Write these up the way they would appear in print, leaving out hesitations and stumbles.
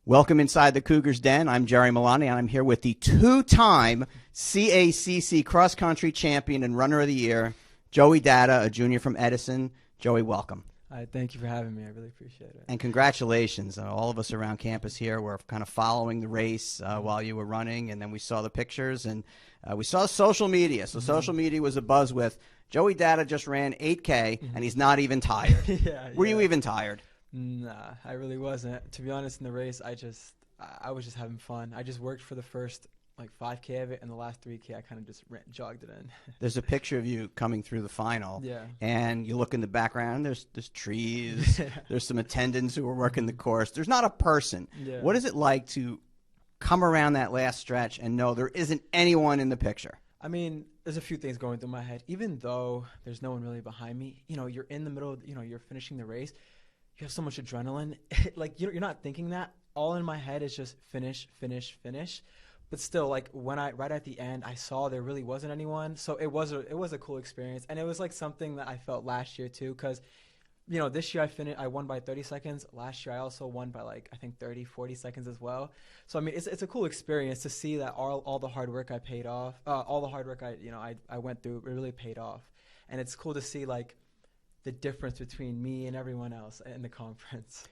Welcome inside the Cougars Den. I'm Jerry Milani, and I'm here with the two-time CACC cross-country champion and runner of the year, Joey Datta, a junior from Edison. Joey, welcome. Hi, thank you for having me. I really appreciate it. And congratulations. All of us around campus here were kind of following the race while you were running, and then we saw the pictures, and we saw social media. So social media was abuzz with, Joey Datta just ran 8K, and he's not even tired. Were you even tired? Nah, I really wasn't. To be honest, in the race, I was just having fun. I just worked for the first like 5K of it, and the last 3K I kind of just jogged it in. There's a picture of you coming through the final, yeah, and you look in the background, there's trees, there's some attendants who are working the course. There's not a person. Yeah. What is it like to come around that last stretch and know there isn't anyone in the picture? I mean, there's a few things going through my head. Even though there's no one really behind me, you're in the middle, you're finishing the race. You have so much adrenaline. Like, you're not thinking that. All in my head is just finish, finish, finish. But still, like, right at the end, I saw there really wasn't anyone. So it was a cool experience. And it was like something that I felt last year too, because, this year I won by 30 seconds. Last year I also won by like, I think 30, 40 seconds as well. So, I mean, it's a cool experience to see that all the hard work I paid off, all the hard work I went through, it really paid off. And it's cool to see, like, the difference between me and everyone else in the conference.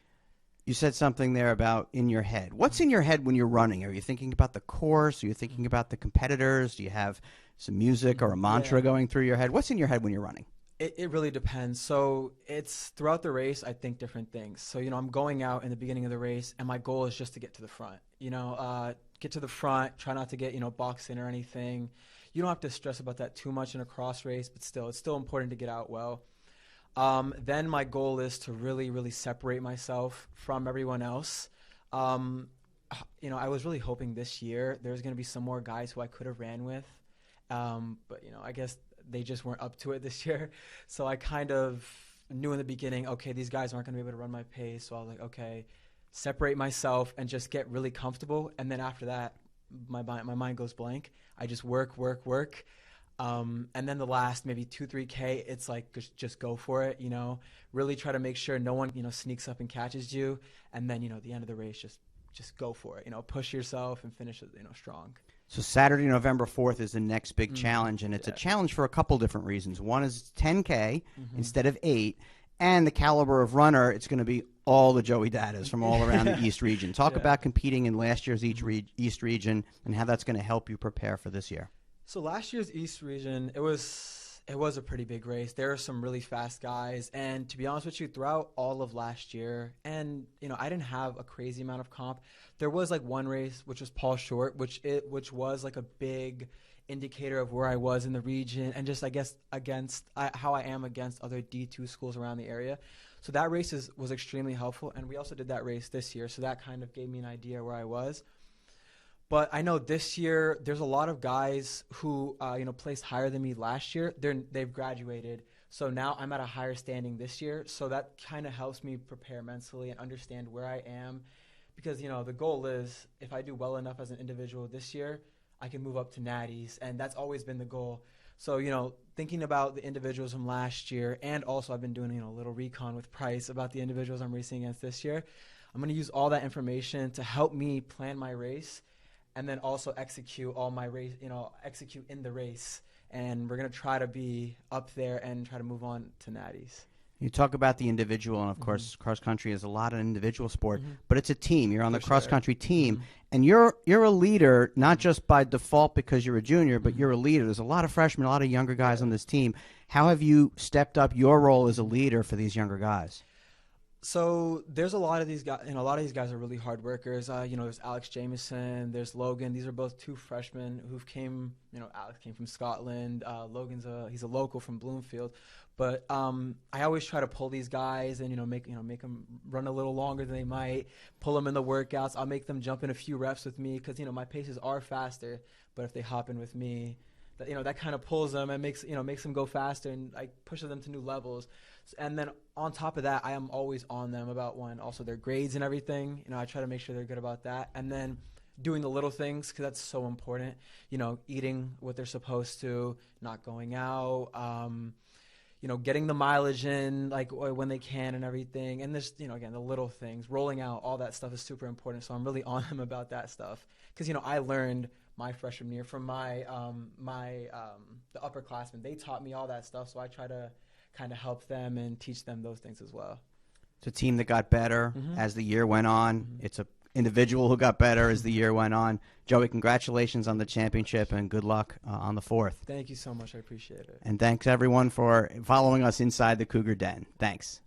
You said something there about in your head. What's in your head when you're running? Are you thinking about the course? Are you thinking about the competitors? Do you have some music or a mantra going through your head? What's in your head when you're running? It really depends. So it's throughout the race, I think different things. So, I'm going out in the beginning of the race, and my goal is just to get to the front. Get to the front, try not to get, boxed in or anything. You don't have to stress about that too much in a cross race, but still, it's still important to get out well. Then my goal is to really, really separate myself from everyone else. I was really hoping this year there's going to be some more guys who I could have ran with. But, I guess they just weren't up to it this year. So I kind of knew in the beginning, okay, these guys aren't going to be able to run my pace. So I was like, okay, separate myself and just get really comfortable. And then after that, my mind goes blank. I just work. And then the last maybe 2-3K, it's like just go for it, really try to make sure no one, sneaks up and catches you. And then, the end of the race, just go for it, push yourself and finish it, strong. So Saturday, November 4th is the next big challenge, and it's a challenge for a couple different reasons. One is 10K instead of 8, and the caliber of runner, it's going to be all the Joey Dattas from all around the East Region. Talk about competing in last year's East Region and how that's going to help you prepare for this year. So last year's East Region, it was a pretty big race. There are some really fast guys, and to be honest with you, throughout all of last year, and I didn't have a crazy amount of comp. There was like one race, which was Paul Short, which was like a big indicator of where I was in the region, and just I guess how I am against other D2 schools around the area. So that race was extremely helpful, and we also did that race this year, so that kind of gave me an idea where I was. But I know this year there's a lot of guys who placed higher than me last year. They've graduated, so now I'm at a higher standing this year. So that kind of helps me prepare mentally and understand where I am, because the goal is if I do well enough as an individual this year, I can move up to natties, and that's always been the goal. So thinking about the individuals from last year, and also I've been doing a little recon with Price about the individuals I'm racing against this year. I'm going to use all that information to help me plan my race. And then also execute all my race, execute in the race. And we're going to try to be up there and try to move on to natties. You talk about the individual, and of course, cross country is a lot of individual sport, but it's a team. You're on the cross country team, and you're a leader, not just by default because you're a junior, but you're a leader. There's a lot of freshmen, a lot of younger guys on this team. How have you stepped up your role as a leader for these younger guys? So there's a lot of these guys, and a lot of these guys are really hard workers. There's Alex Jameson, there's Logan. These are both two freshmen who came, Alex came from Scotland. Logan's he's a local from Bloomfield. But I always try to pull these guys and, make them run a little longer than they might, pull them in the workouts. I'll make them jump in a few reps with me because, my paces are faster. But if they hop in with me, that kind of pulls them and makes them go faster and pushes them to new levels. And then on top of that, I am always on them about also their grades and everything. I try to make sure they're good about that. And then doing the little things, because that's so important. Eating what they're supposed to, not going out. getting the mileage in, like when they can and everything. And there's, again, the little things, rolling out, all that stuff is super important. So I'm really on them about that stuff. Because, I learned my freshman year from the upperclassmen. They taught me all that stuff. So I try to kind of help them and teach them those things as well. It's a team that got better as the year went on. It's a individual who got better as the year went on. Joey, congratulations on the championship and good luck on the 4th. Thank you so much. I appreciate it. And thanks everyone for following us inside the Cougar Den. Thanks.